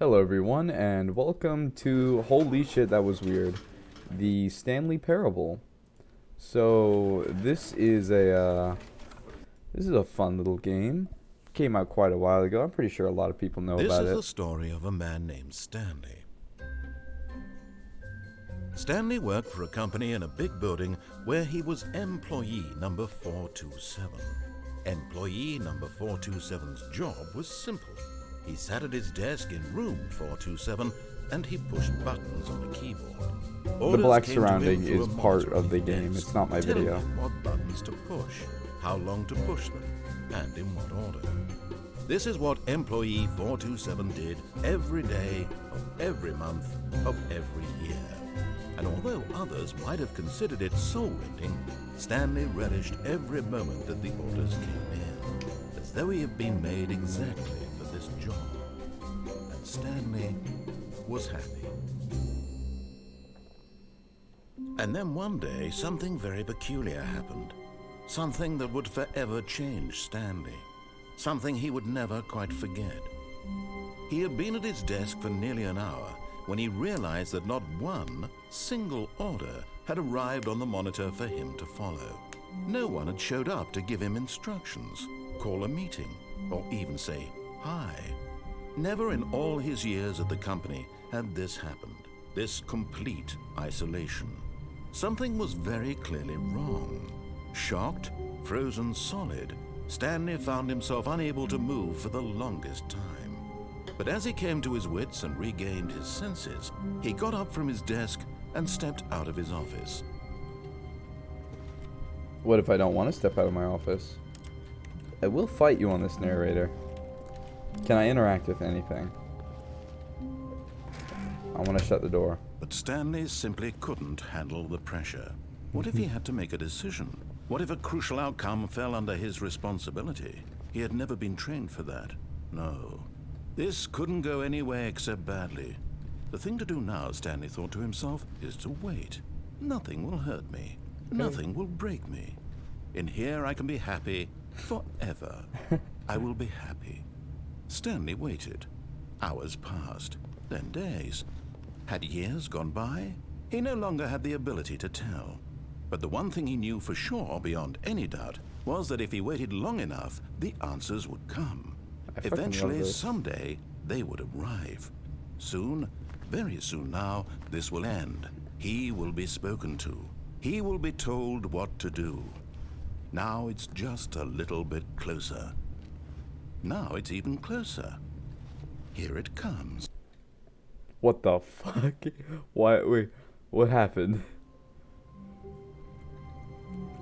Hello everyone, and welcome to, holy shit, that was weird, the Stanley Parable. So, this is a fun little game. Came out quite a while ago. I'm pretty sure a lot of people know This about is it. the story of a man named Stanley. Stanley worked for a company in a big building where he was employee number 427. Employee number 427's job was simple. He sat at his desk in room 427 and he pushed buttons on the keyboard. The black surrounding is part of the game. It's not my video. Him what buttons to push, how long to push them, and in what order. This is what employee 427 did every day of every month of every year. And although others might have considered it soul-rending, Stanley relished every moment that the orders came in, as though he had been made exactly for this job. And Stanley was happy. And then one day, something very peculiar happened. Something that would forever change Stanley. Something he would never quite forget. He had been at his desk for nearly an hour when he realized that not one single order had arrived on the monitor for him to follow. No one had showed up to give him instructions, call a meeting, or even say hi. Never in all his years at the company had this happened, this complete isolation. Something was very clearly wrong. Shocked, frozen solid, Stanley found himself unable to move for the longest time. But as he came to his wits and regained his senses, he got up from his desk and stepped out of his office. What if I don't want to step out of my office? I will fight you on this narrator. Can I interact with anything? I want to shut the door. But Stanley simply couldn't handle the pressure. What if he had to make a decision? What if a crucial outcome fell under his responsibility? He had never been trained for that. No. This couldn't go any way except badly. The thing to do now, Stanley thought to himself, is to wait. Nothing will hurt me. Nothing will break me. In here I can be happy forever. I will be happy. Stanley waited. Hours passed, then days. Had years gone by? He no longer had the ability to tell. But the one thing he knew for sure, beyond any doubt, was that if he waited long enough, the answers would come. Eventually, someday, they would arrive. Soon, very soon now, this will end. He will be spoken to. He will be told what to do. Now it's just a little bit closer. Now it's even closer. Here it comes. What the fuck? Why? Wait, what happened?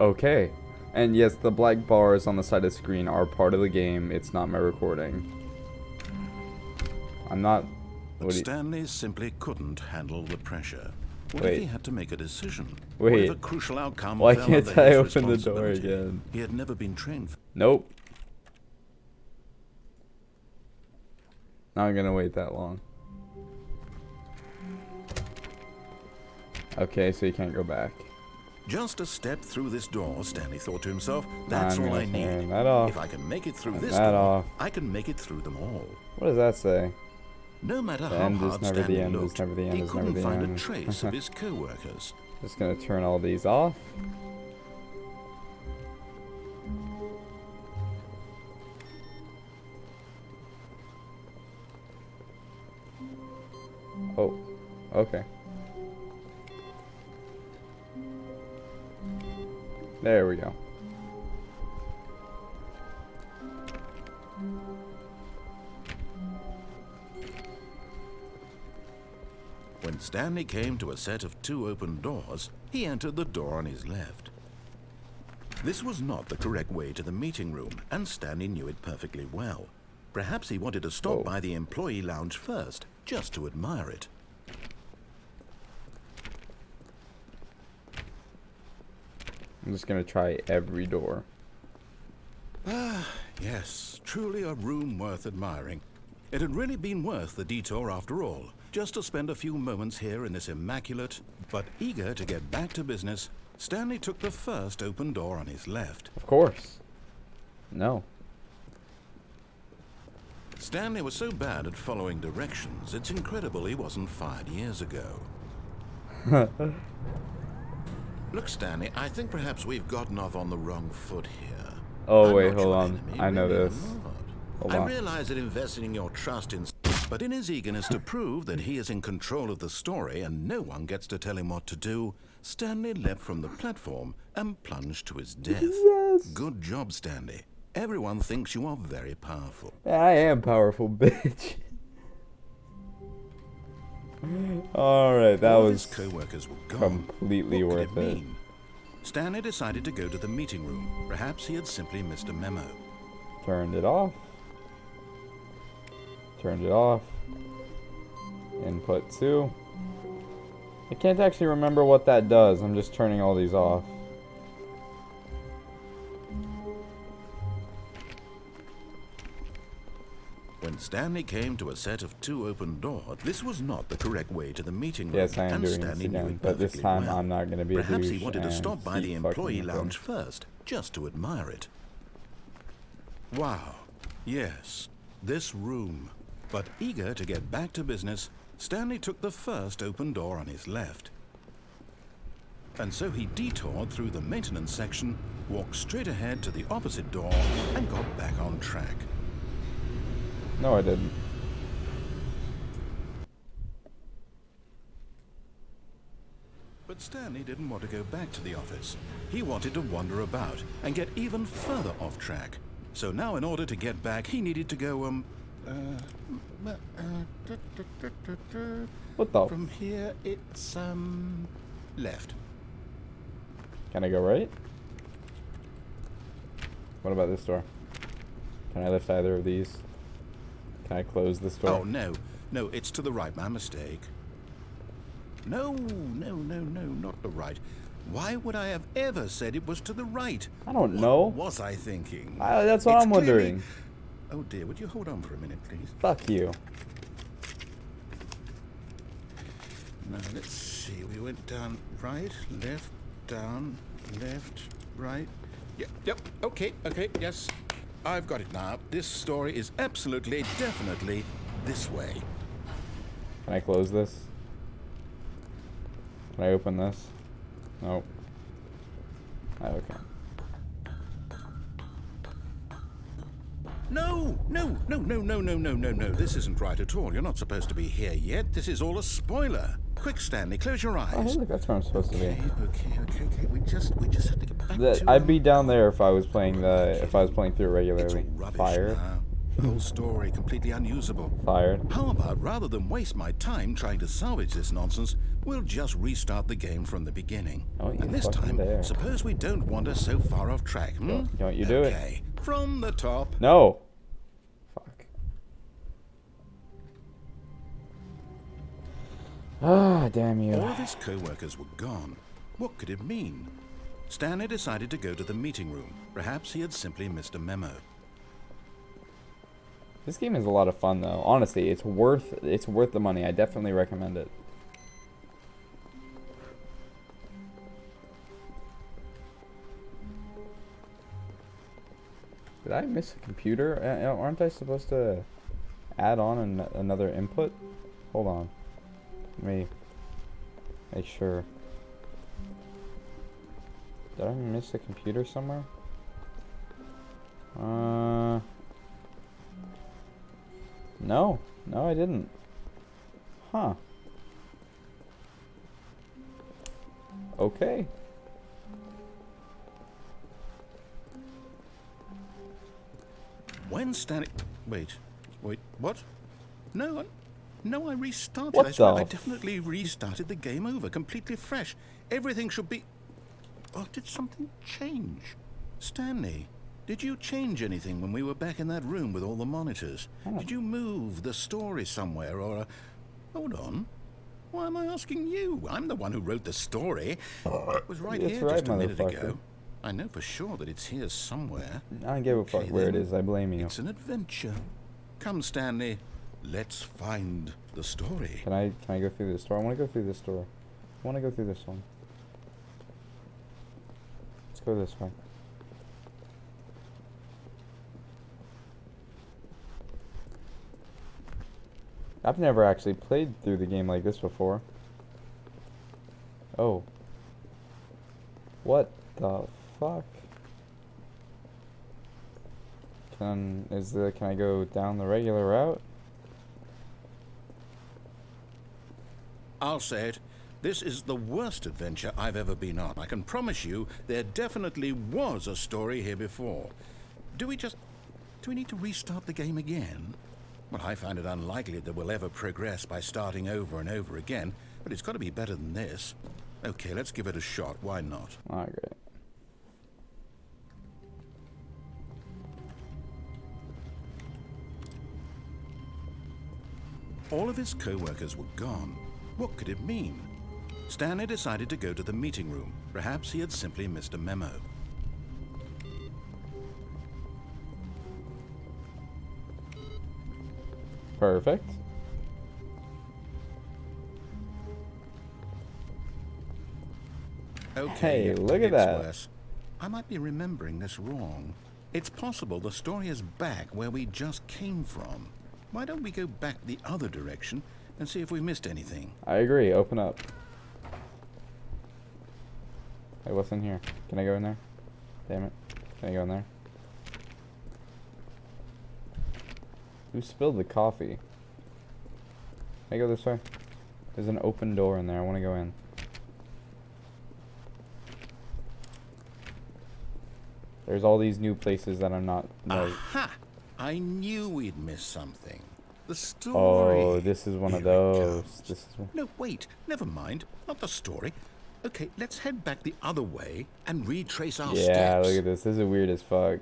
Okay. And yes, the black bars on the side of the screen are part of the game. It's not my recording. I'm not... But Stanley simply couldn't handle the pressure. What Wait. if he had to make a decision? Wait. What if a crucial outcome Why fell can't under I his open the door responsibility? again? He had never been trained for... Nope. Not gonna wait that long. Okay, so you can't go back. Just a step through this door, Stanley thought to himself. That's all I need. Turn that off. If I can make it through Turn this that door, off. I can make it through them all. What does that say? No matter The how end is hard never the Stanley end, is looked, never the end, he is never couldn't the find a end. trace of his co-workers. Just gonna turn all these off. Oh, okay. There we go. When Stanley came to a set of two open doors, he entered the door on his left. This was not the correct way to the meeting room, and Stanley knew it perfectly well. Perhaps he wanted to stop by the employee lounge first, just to admire it. I'm just gonna try every door. Ah, yes, truly a room worth admiring. It had really been worth the detour after all, just to spend a few moments here in this immaculate, but eager to get back to business, Stanley took the first open door on his left. Of course. No. Stanley was so bad at following directions, it's incredible he wasn't fired years ago. Look, Stanley, I think perhaps we've gotten off on the wrong foot here. Oh, I'm wait, not hold your on. enemy, I know really, this. I'm not. Hold I on. realize that investing your trust in... But in his eagerness to prove that he is in control of the story and no one gets to tell him what to do, Stanley leapt from the platform and plunged to his death. Yes. Good job, Stanley. Everyone thinks you are very powerful. I am powerful, bitch. Alright, that All of was his co-workers were gone. completely What worth could it it. mean? Stanley decided to go to the meeting room. Perhaps he had simply missed a memo. Turned it off. Turned it off. Input 2. I can't actually remember what that does. I'm just turning all these off. When Stanley came to a set of 2 open doors, this was not the correct way to the meeting room. Yes, I am and doing this Stanley knew again, it but this perfectly time well. I'm not going to be a Perhaps he douche wanted to and stop by the keep employee fucking with lounge him. first, just to admire it. Wow. Yes, this room. But eager to get back to business, Stanley took the first open door on his left. And so he detoured through the maintenance section, walked straight ahead to the opposite door, and got back on track. No, I didn't. But Stanley didn't want to go back to the office. He wanted to wander about and get even further off track. So now in order to get back, he needed to go, What the? from here, it's, left. Can I go right? What about this door? Can I lift either of these? Can I close this door? Oh, no. No, it's to the right. My mistake. No, not the right. Why would I have ever said it was to the right? I don't know. What was I thinking? That's what It's I'm clearly- wondering. Oh dear, would you hold on for a minute, please? Fuck you. Now, let's see. We went down right, left, down, left, right. Yep, okay, yes. I've got it now. This story is absolutely, definitely this way. Can I close this? Can I open this? Nope. Oh, okay. No. This isn't right at all. You're not supposed to be here yet. This is all a spoiler. Quick, Stanley, close your eyes. Oh, hey, look, that's where I'm supposed to be. Okay. We just have to get back to... I'd be down there if I was playing if I was playing through it It's all regularly. rubbish Fired. now. The whole story completely unusable. Fired. How about, rather than waste my time trying to salvage this nonsense, we'll just restart the game from the beginning. Oh, you And this fucking time, dare. suppose we don't wander so far off track, Don't you do it. Okay, from the top. No. Fuck. Ah, damn you. All of his co-workers were gone. What could it mean? Stanley decided to go to the meeting room. Perhaps he had simply missed a memo. This game is a lot of fun, though. Honestly, it's worth the money. I definitely recommend it. Did I miss a computer? Aren't I supposed to add on another input? Hold on. Let me make sure. Did I miss a computer somewhere? No, I didn't. Huh. Okay. When Stanley... Wait, what? No, I restarted. What I swear, the I definitely restarted the game over, completely fresh. Everything should be... Oh, did something change? Stanley, did you change anything when we were back in that room with all the monitors? Did you move the story somewhere, or... Hold on. Why am I asking you? I'm the one who wrote the story. It was right That's here right, just a minute motherfucker. ago. I know for sure that it's here somewhere. I don't give a fuck Okay, where it then. is. I blame you. It's an adventure. Come, Stanley. Let's find the story. Can I go through this door? I want to go through this door. I want to go through this one. Let's go this way. I've never actually played through the game like this before. Oh. What the fuck? Can I go down the regular route? I'll say it. This is the worst adventure I've ever been on. I can promise you there definitely was a story here before. Do we need to restart the game again? Well, I find it unlikely that we'll ever progress by starting over and over again, but it's got to be better than this. Okay, let's give it a shot. Why not? Alright, great. All of his co-workers were gone. What could it mean? Stanley decided to go to the meeting room. Perhaps he had simply missed a memo. Perfect. Okay, Hey, look at it's that. worse. I might be remembering this wrong. It's possible the story is back where we just came from. Why don't we go back the other direction and see if we missed anything? I agree. Open up. Hey, what's in here? Can I go in there? Damn it. Can I go in there? Who spilled the coffee? Can I go this way? There's an open door in there. I want to go in. There's all these new places that I'm not... Aha! I knew we'd missed something. The story. Oh, this is one of Here it those. comes. This is one. No, wait. Never mind. Not the story. Okay, let's head back the other way and retrace our steps. Yeah, look at this. This is weird as fuck.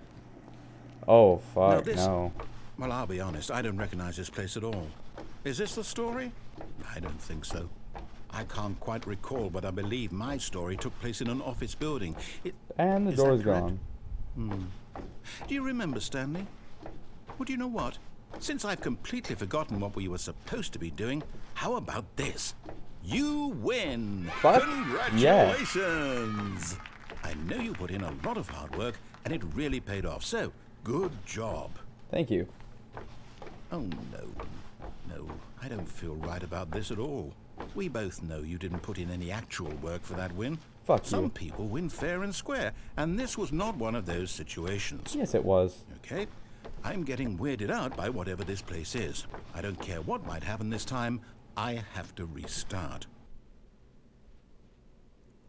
Oh, fuck, this- no. Well, I'll be honest. I don't recognize this place at all. Is this the story? I don't think so. I can't quite recall, but I believe my story took place in an office building. And the Is that door's correct? gone. Do you remember, Stanley? Well, do you know what? Since I've completely forgotten what we were supposed to be doing, how about this? You win! Fuck, Congratulations! I know you put in a lot of hard work, and it really paid off, so good job. Thank you. Oh, no. No, I don't feel right about this at all. We both know you didn't put in any actual work for that win. Fuck Some you. people win fair and square, and this was not one of those situations. Yes, it was. Okay? I'm getting weirded out by whatever this place is. I don't care what might happen this time. I have to restart.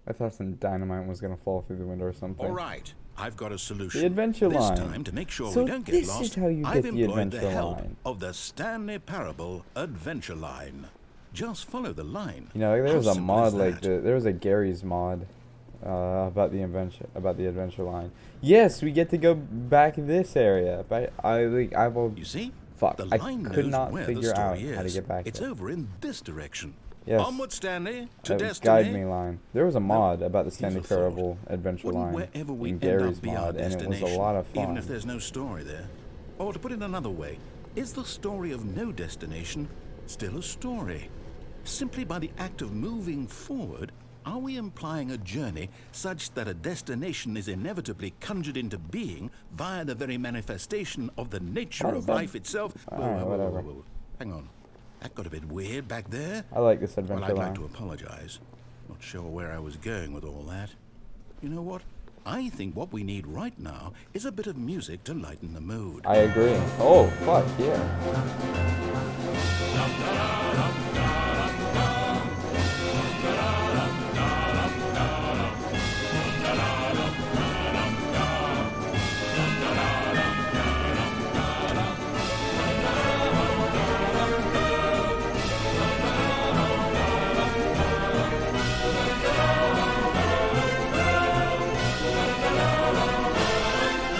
I thought some dynamite was gonna fall through the window or something. All right, I've got a solution. The adventure this line. time, to make sure So we don't get this lost, is how you I've get the employed the adventure help line. of the Stanley Parable adventure line. Just follow the line. You know, there How was a simple mod is like that? there was a Gary's mod about the adventure line. Yes, we get to go back this area. But I will. You see? Fuck, The I line could knows not where figure the story out is. how to get back It's there. over in this direction. Yes. Onward, Stanley, to That was destiny. guide me line. There was a mod about the Stanley a thought. Parable adventure Wouldn't line wherever we in end Gary's up be our mod, and it was a destination, lot of fun. even if there's no story there? Or to put it another way, is the story of no destination still a story? Simply by the act of moving forward, are we implying a journey such that a destination is inevitably conjured into being via the very manifestation of the nature How of does that- life itself? Alright, whatever. Whoa. Hang on. That got a bit weird back there. I like this Well, adventure I'd line. like to apologize. Not sure where I was going with all that. You know what? I think what we need right now is a bit of music to lighten the mood. I agree. Oh, fuck, yeah.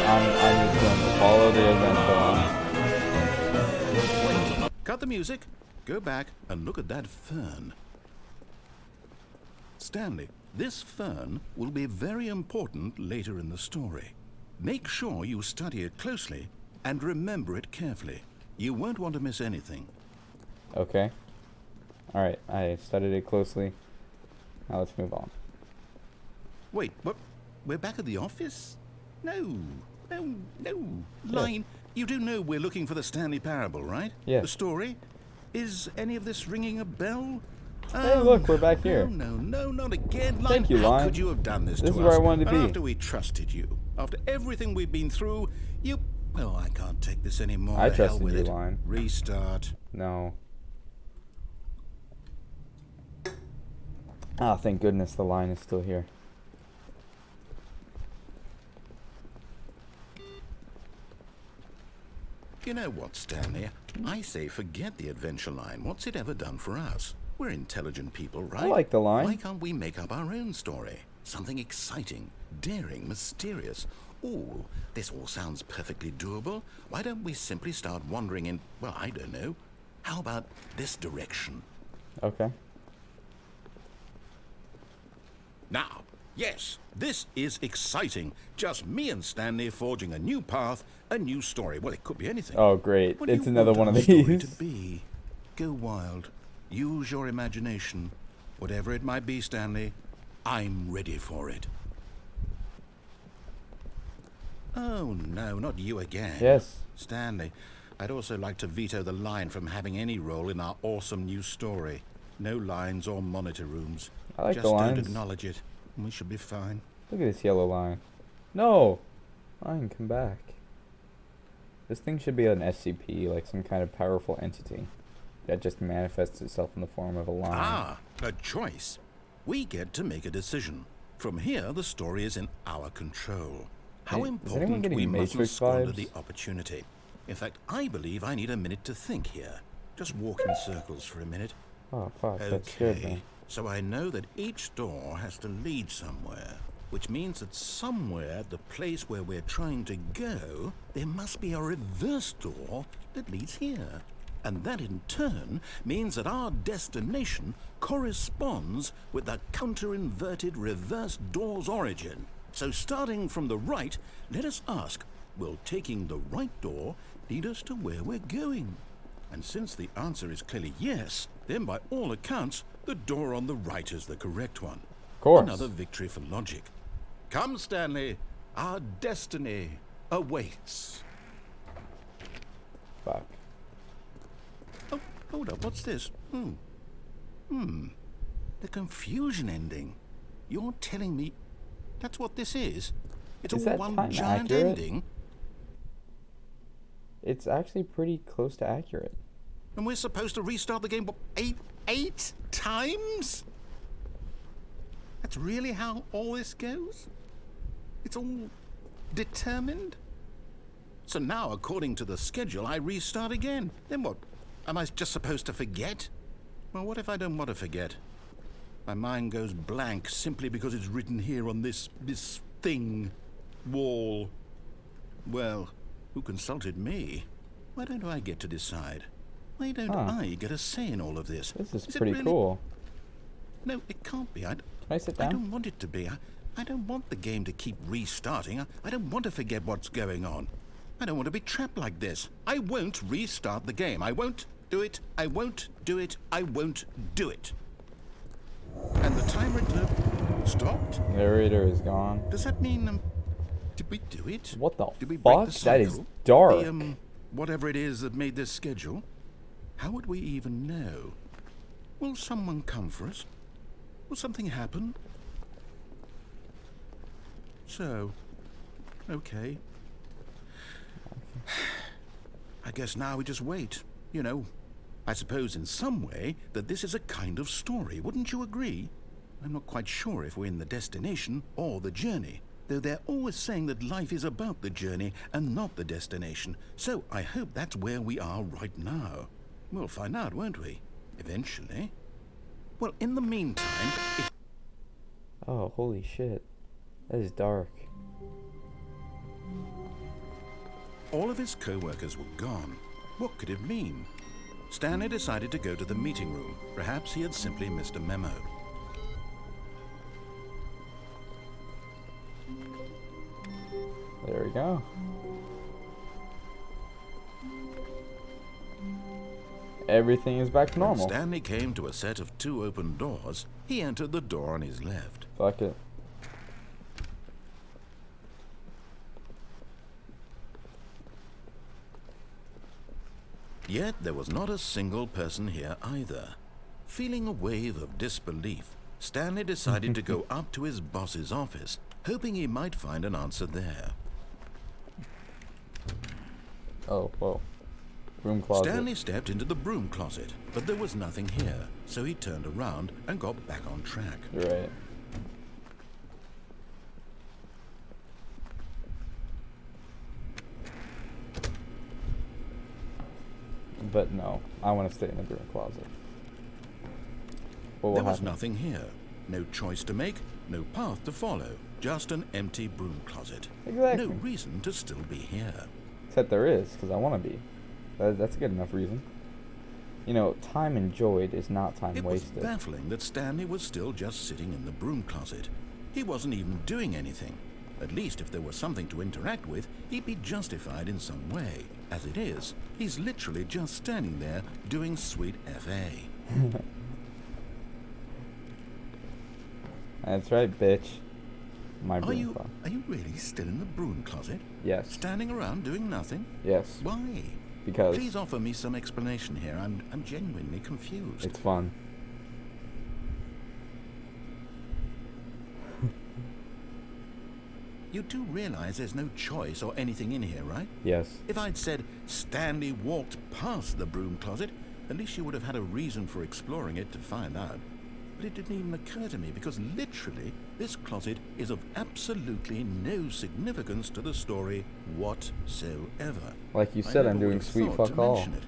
I'm just going to follow the adventure line. Cut the music, go back, and look at that fern. Stanley, this fern will be very important later in the story. Make sure you study it closely and remember it carefully. You won't want to miss anything. Okay. Alright, I studied it closely. Now let's move on. Wait, what? We're back at the office? No. Line, you do know we're looking for the Stanley Parable, right? Yes. The story? Is any of this ringing a bell? Hey, look, we're back here. No, not again. Line, Thank you, how Line. could you have done this to us? This is where I wanted to And be. after we trusted you, after everything we've been through, you... Oh, I can't take this anymore. I The hell trusted with you, it. Line. Restart. No. Ah, thank goodness the line is still here. You know what, Stanley? I say forget the adventure line. What's it ever done for us? We're intelligent people, right? I like the line. Why can't we make up our own story? Something exciting, daring, mysterious. Ooh, this all sounds perfectly doable. Why don't we simply start wandering in, well, I don't know. How about this direction? Okay. Now, yes, this is exciting. Just me and Stanley forging a new path, a new story. Well, it could be anything. Oh, great. What do It's you another want one of our story these. to be? Go wild. Use your imagination. Whatever it might be, Stanley, I'm ready for it. Oh, no, not you again. Yes. Stanley, I'd also like to veto the line from having any role in our awesome new story. No lines or monitor rooms. I like Just the don't lines. acknowledge it, and we should be fine. Look at this yellow line. No! Line, come back. This thing should be an SCP, like some kind of powerful entity that just manifests itself in the form of a line. Ah, a choice. We get to make a decision. From here, the story is in our control. How Hey, is anyone important getting we mustn't Matrix squander vibes? the opportunity. In fact, I believe I need a minute to think here. Just walk in circles for a minute. Oh, fuck, that scared Okay, me. so I know that each door has to lead somewhere, which means that somewhere at the place where we're trying to go, there must be a reverse door that leads here. And that in turn means that our destination corresponds with the counter-inverted reverse door's origin. So starting from the right, let us ask, will taking the right door lead us to where we're going? And since the answer is clearly yes, then by all accounts, the door on the right is the correct one. Of course. Another victory for logic. Come, Stanley, our destiny awaits. Fuck. Oh, hold up, what's this? The confusion ending. You're telling me that's what this is? It's Is all that one time giant accurate? ending? It's actually pretty close to accurate. And we're supposed to restart the game, what, eight times? That's really how all this goes? It's all determined? So now, according to the schedule, I restart again. Then what? Am I just supposed to forget? Well, what if I don't want to forget? My mind goes blank simply because it's written here on this thing, wall. Well, who consulted me? Why don't I get to decide? Why don't I get a say in all of this? This is it pretty really... cool. No, it can't be. Can I sit I down? don't want it to be. I don't want the game to keep restarting. I don't want to forget what's going on. I don't want to be trapped like this. I won't restart the game. I won't do it. I won't do it. I won't do it. And the timer stopped? Narrator is gone. Does that mean, did we do it? What the Did we break fuck? the That is cycle? dark. The, whatever it is that made this schedule? How would we even know? Will someone come for us? Will something happen? So, okay. I guess now we just wait. You know, I suppose in some way that this is a kind of story. Wouldn't you agree? I'm not quite sure if we're in the destination or the journey, though they're always saying that life is about the journey and not the destination. So I hope that's where we are right now. We'll find out, won't we? Eventually. Well, in the meantime, if... Oh, holy shit. That is dark. all of his co-workers were gone, what could it mean? Stanley decided to go to the meeting room. Perhaps he had simply missed a memo. There we go. Everything is back to normal. When Stanley came to a set of 2 open doors, he entered the door on his left. Fuck it. Yet there was not a single person here either. Feeling a wave of disbelief, Stanley decided to go up to his boss's office, hoping he might find an answer there. Oh, whoa. Broom closet. Stanley stepped into the broom closet, but there was nothing here, so he turned around and got back on track. You're right. But no, I want to stay in the broom closet. What will There was happen? nothing here. No choice to make, no path to follow. Just an empty broom closet. Exactly. No reason to still be here. Except there is, because I want to be. That's a good enough reason. You know, time enjoyed is not time It was wasted. baffling that Stanley was still just sitting in the broom closet. He wasn't even doing anything. At least if there was something to interact with, he'd be justified in some way. As it is, he's literally just standing there doing sweet FA. That's right, bitch. My Are broom you closet. really still in the broom closet? Yes. Standing around doing nothing? Yes. Why? Because Please offer me some explanation here. I'm genuinely confused. it's fun. You do realize there's no choice or anything in here, right? Yes. If I'd said Stanley walked past the broom closet, at least you would have had a reason for exploring it to find out. But it didn't even occur to me because literally this closet is of absolutely no significance to the story whatsoever. Like you I said, never I'm would doing have sweet thought fuck to all. mention it.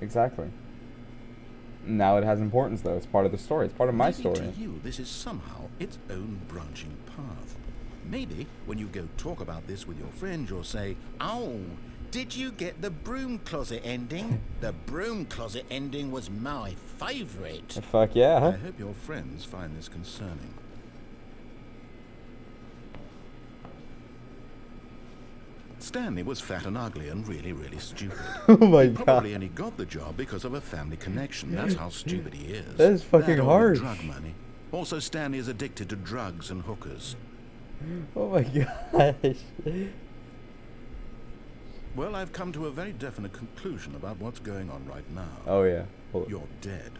Exactly. Now it has importance, though. It's part of the story. It's part of my Maybe story. to you, this is somehow its own branching path. Maybe when you go talk about this with your friends, you'll say, "Oh, did you get the broom closet ending? The broom closet ending was my favorite." Fuck I yeah. hope your friends find this concerning. Stanley was fat and ugly and really, really stupid. Oh my He probably god. only got the job because of a family connection. That's how stupid he is. That is fucking That or harsh. with drug money. Also, Stanley is addicted to drugs and hookers. Oh my gosh. Well, I've come to a very definite conclusion about what's going on right now. Oh yeah. Hold You're dead.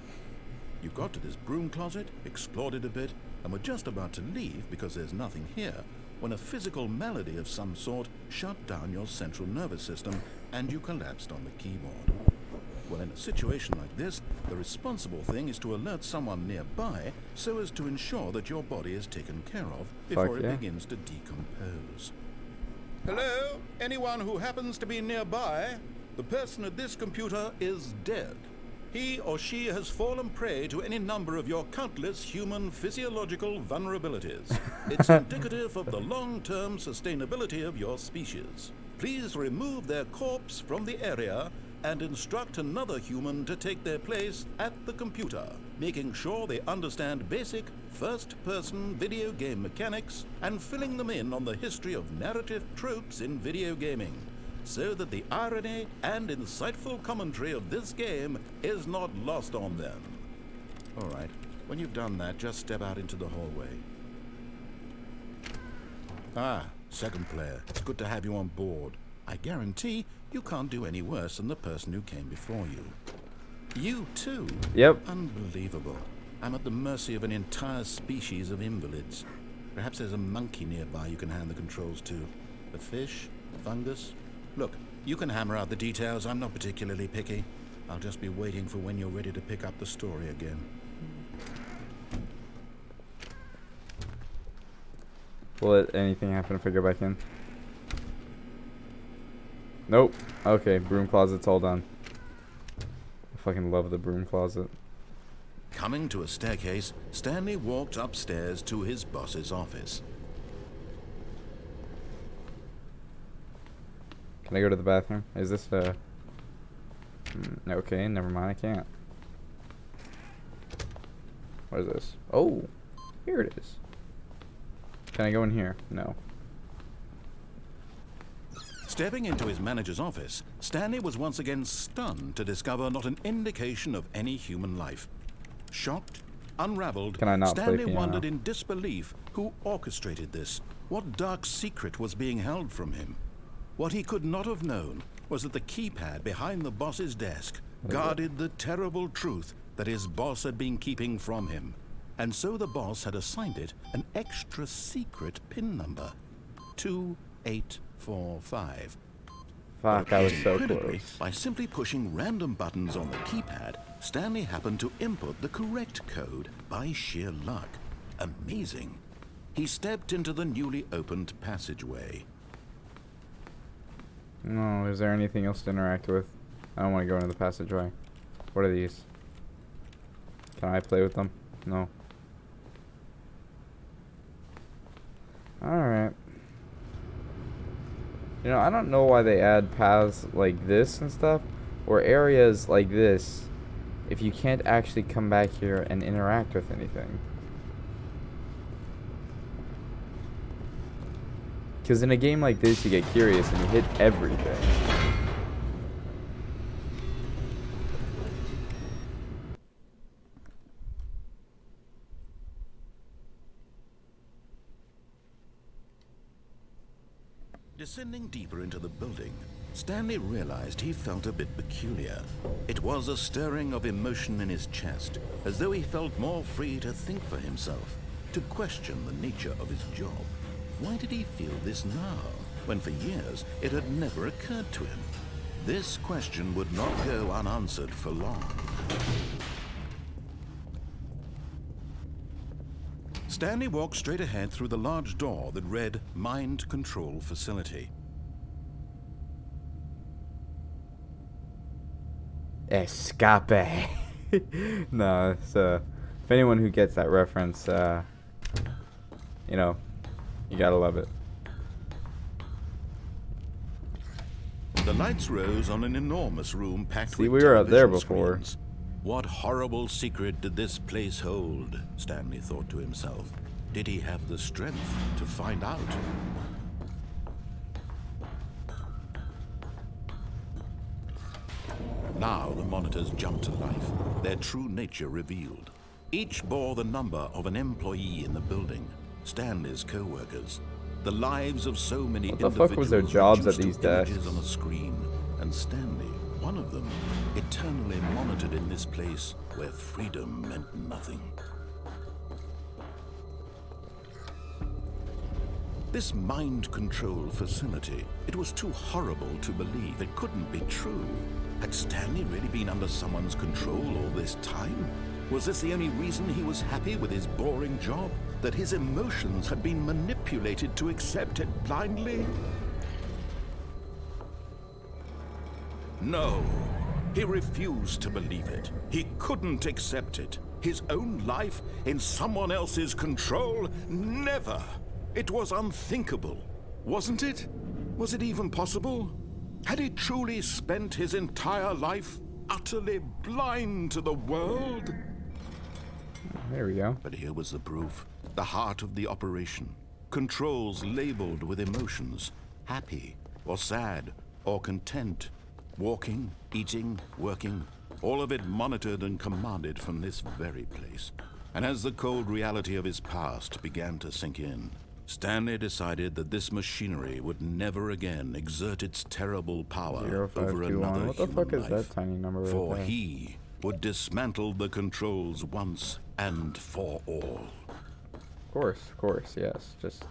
You got to this broom closet, explored it a bit, and were just about to leave because there's nothing here, when a physical malady of some sort shut down your central nervous system and you collapsed on the keyboard. Well, in a situation like this, the responsible thing is to alert someone nearby so as to ensure that your body is taken care of before yeah. it begins to decompose. Hello? Anyone who happens to be nearby? The person at this computer is dead. He or she has fallen prey to any number of your countless human physiological vulnerabilities. It's indicative of the long-term sustainability of your species. Please remove their corpse from the area and instruct another human to take their place at the computer, making sure they understand basic first-person video game mechanics and filling them in on the history of narrative tropes in video gaming, so that the irony and insightful commentary of this game is not lost on them. All right, when you've done that, just step out into the hallway. Ah, second player, it's good to have you on board. I guarantee you can't do any worse than the person who came before you. You too? Yep. Unbelievable. I'm at the mercy of an entire species of invalids. Perhaps there's a monkey nearby you can hand the controls to. A fish? Fungus? Look, you can hammer out the details. I'm not particularly picky. I'll just be waiting for when you're ready to pick up the story again. Will anything happen if I go back in? Nope. Okay, broom closet's all done. I fucking love the broom closet. Coming to a staircase, Stanley walked upstairs to his boss's office. Can I go to the bathroom? Is this okay, never mind, I can't. What is this? Oh, here it is. Can I go in here? No. Stepping into his manager's office, Stanley was once again stunned to discover not an indication of any human life. Shocked, unraveled, Can I not play Stanley piano? wondered in disbelief who orchestrated this, what dark secret was being held from him. What he could not have known was that the keypad behind the boss's desk What is it? guarded the terrible truth that his boss had been keeping from him. And so the boss had assigned it an extra secret PIN number, 2845. Fuck, I was so Incredibly, close. by simply pushing random buttons on the keypad, Stanley happened to input the correct code by sheer luck. Amazing. He stepped into the newly opened passageway. No, is there anything else to interact with? I don't want to go into the passageway. What are these? Can I play with them? No. Alright. You know, I don't know why they add paths like this and stuff, or areas like this, if you can't actually come back here and interact with anything. Because in a game like this, you get curious and you hit everything. Descending deeper into the building, Stanley realized he felt a bit peculiar. It was a stirring of emotion in his chest, as though he felt more free to think for himself, to question the nature of his job. Why did he feel this now, when for years it had never occurred to him? This question would not go unanswered for long. Stanley walked straight ahead through the large door that read Mind Control Facility. Escape. No, it's, if anyone who gets that reference, you know, you gotta love it. The lights rose on an enormous room packed See, with we were up there television before. screens. What horrible secret did this place hold? Stanley thought to himself. Did he have the strength to find out? Now the monitors jumped to life, their true nature revealed. Each bore the number of an employee in the building, Stanley's co-workers. The lives of so many What the fuck was their individuals jobs at reduced these to images desks? on a screen, and Stanley, one of them, eternally monitored in this place where freedom meant nothing. This mind control facility, it was too horrible to believe. It couldn't be true. Had Stanley really been under someone's control all this time? Was this the only reason he was happy with his boring job? That his emotions had been manipulated to accept it blindly? No, he refused to believe it. He couldn't accept it. His own life in someone else's control? Never! It was unthinkable, wasn't it? Was it even possible? Had he truly spent his entire life utterly blind to the world? There we go. But here was the proof. The heart of the operation. Controls labeled with emotions. Happy, or sad, or content. Walking, eating, working. All of it monitored and commanded from this very place. And as the cold reality of his past began to sink in, Stanley decided that this machinery would never again exert its terrible power over 0521. another What the human fuck is life. that tiny number right For there? he would dismantle the controls once and for all. Of course, yes. Just,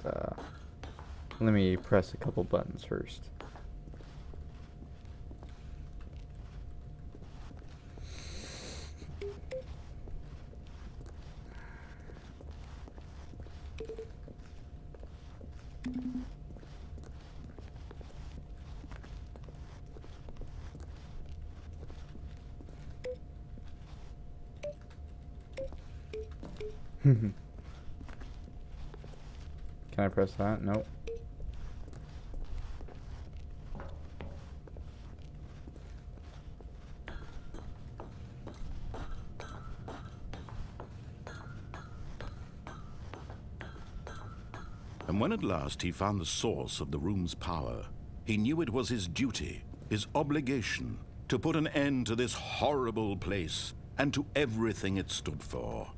let me press a couple buttons first. Can I press that? Nope. And when at last he found the source of the room's power, he knew it was his duty, his obligation, to put an end to this horrible place and to everything it stood for.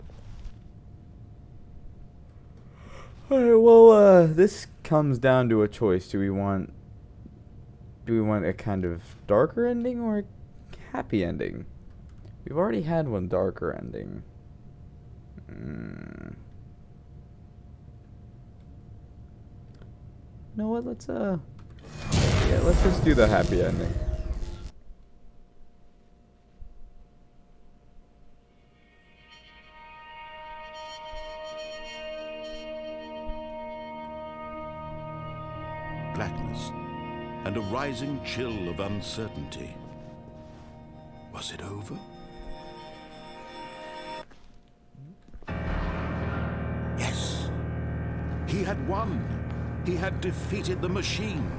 Alright, well, this comes down to a choice. Do we want Do we want a kind of darker ending or a happy ending? We've already had one darker ending. You know what? Let's just do the happy ending. Blackness and a rising chill of uncertainty. Was it over? Yes. He had won. He had defeated the machine,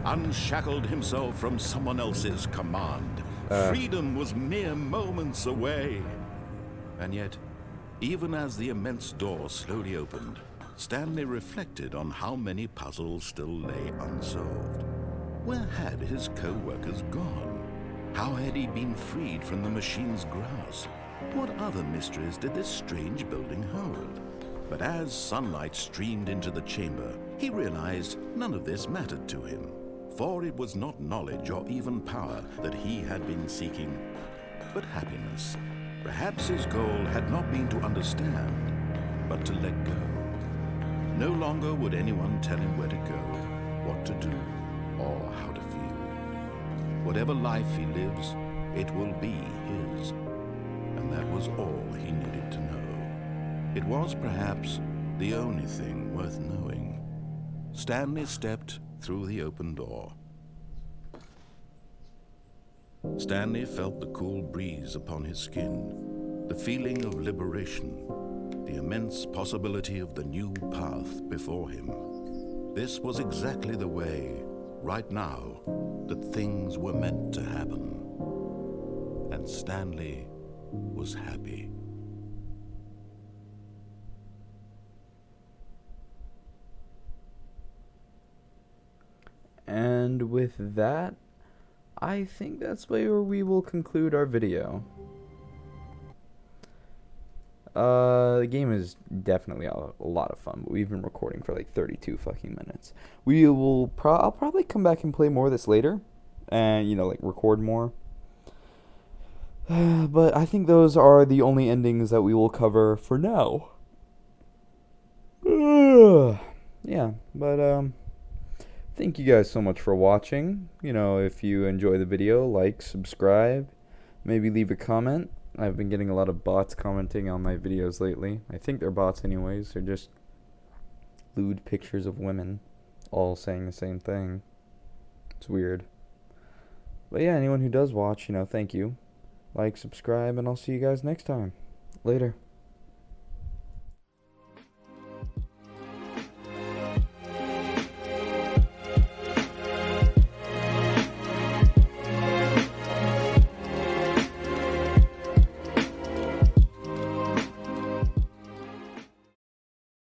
unshackled himself from someone else's command. Freedom was mere moments away. And yet, even as the immense door slowly opened, Stanley reflected on how many puzzles still lay unsolved. Where had his co-workers gone? How had he been freed from the machine's grasp? What other mysteries did this strange building hold? But as sunlight streamed into the chamber, he realized none of this mattered to him, for it was not knowledge or even power that he had been seeking, but happiness. Perhaps his goal had not been to understand, but to let go. No longer would anyone tell him where to go, what to do, or how to feel. Whatever life he lives, it will be his. And that was all he needed to know. It was perhaps the only thing worth knowing. Stanley stepped through the open door. Stanley felt the cool breeze upon his skin, the feeling of liberation, the immense possibility of the new path before him. This was exactly the way, right now, that things were meant to happen. And Stanley was happy. And with that, I think that's where we will conclude our video. The game is definitely a lot of fun, but we've been recording for like 32 fucking minutes. I'll probably come back and play more of this later, and like record more. But I think those are the only endings that we will cover for now. Yeah, but thank you guys so much for watching. If you enjoy the video, like, subscribe, maybe leave a comment. I've been getting a lot of bots commenting on my videos lately. I think they're bots anyways. They're just lewd pictures of women all saying the same thing. It's weird. But yeah, anyone who does watch, thank you. Like, subscribe, and I'll see you guys next time. Later.